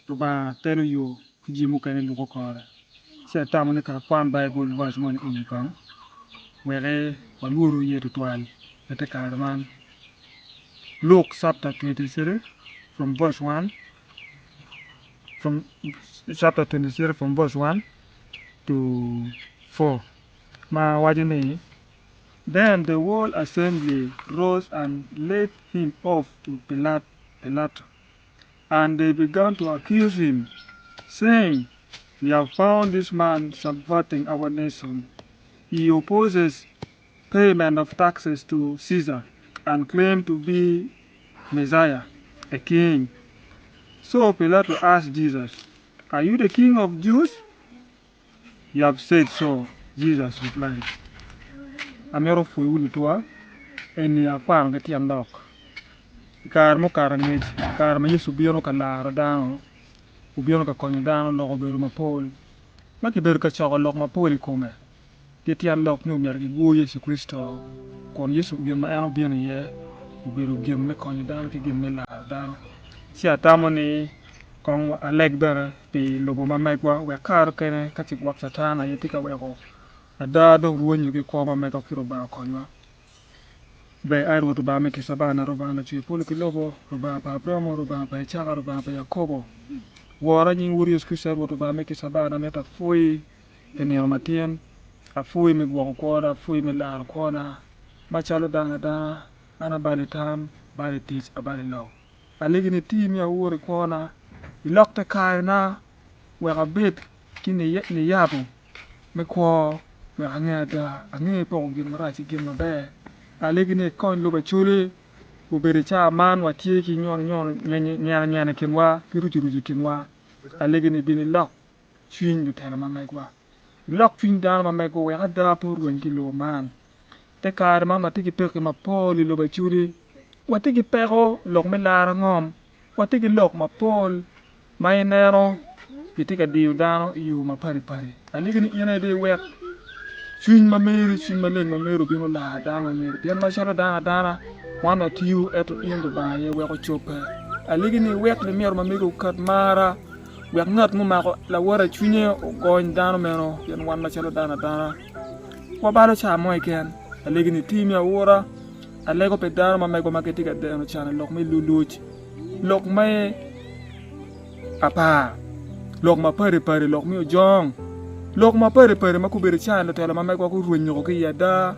Ruba telu yu jimu kene luko kore. Se tamone ka kwan Bible verse mon inikang. Where waluru yetu twal. Ete man. Luke chapter 23 from verse 1. From chapter 23 from verse 1 to 4. Ma wajine. Then the whole assembly rose and led him off to Pilate. And they began to accuse him, saying, "We have found this man subverting our nation. He opposes payment of taxes to Caesar and claims to be Messiah, a king." So Pilate asked Jesus, "Are you the king of Jews?" "You have said so," Jesus replied. Amero fui ulutua, eni afan geti andok. Kar mo karangej, kar ma Yesu biro ka laro dano, ubiro ka konyo dano loko beru mapol. Maki beru ka choko lok mapol kume. Geti andok ni umyar ki gu Yesu Kristo. Kon Yesu biro ma eno biro ye, uberu gem me konyo dano ki gem me laro dano. Si atamo ni kong aleg bere pi lobo mamegwa we kar kene kachik wak satana yeti ka weko. Adado ruonyo ki koma meko kiro ba konyo. Be ai ruoto ba me kisabana roba na chui polo ki lobo roba pa Abramo roba pa Isaka roba pa Yakobo. Wara nying wuri Yesu Kristo ruoto ba me kisabana meta fui penio matien. A fui me gwako kona, fui me laro kona. Machalo dana ana bali tam, bali tis, a bali law. Aligi ni team ya wuri kona. Ilokte kayo na weka bit kini ni yabu. Me kwa weka nge po gima rachi gima be. Aligi ni kon lupa chuli. Uberi cha man wa tie ki nyana kinwa. Kiruju kinwa. Aligi ni bini lok. Chwin yu tena mamegwa. Lok chwin dana mamegwa weka dapo ruin ki lo man. Te kare mama tiki peke ma poli lupa chuli. Watiki peko lok me lara ngom. Watiki lok ma pol. Mainero. Kitika diyo dano iyo ma pari. Aligi ni ina de wek. Chwin mamero bino la dana mamero. Pian machalo dana. Wana tiyu eto indu ba ye weko chope. Aligi ni wek le mero mamero kat mara. Wek ngat mumako la wara chwinye goin dano mero. Pian wan machalo dana. Wabalo cha moy ken. Aligi ni team ya wora. Alego pe dano mamego maketika dano chana lok me luluch. Lok me apa. Lok ma pare lok mi ojong. Lok ma pare ma kubere chana tela mamego ku ruinyo ki yada.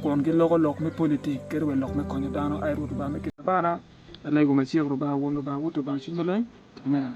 Kon ki lok me politik kerwe lok me konyo dano ay ruto ba me kisabana. Alego ma chiek ruba wono ba wuto ba chindoleng. Amen.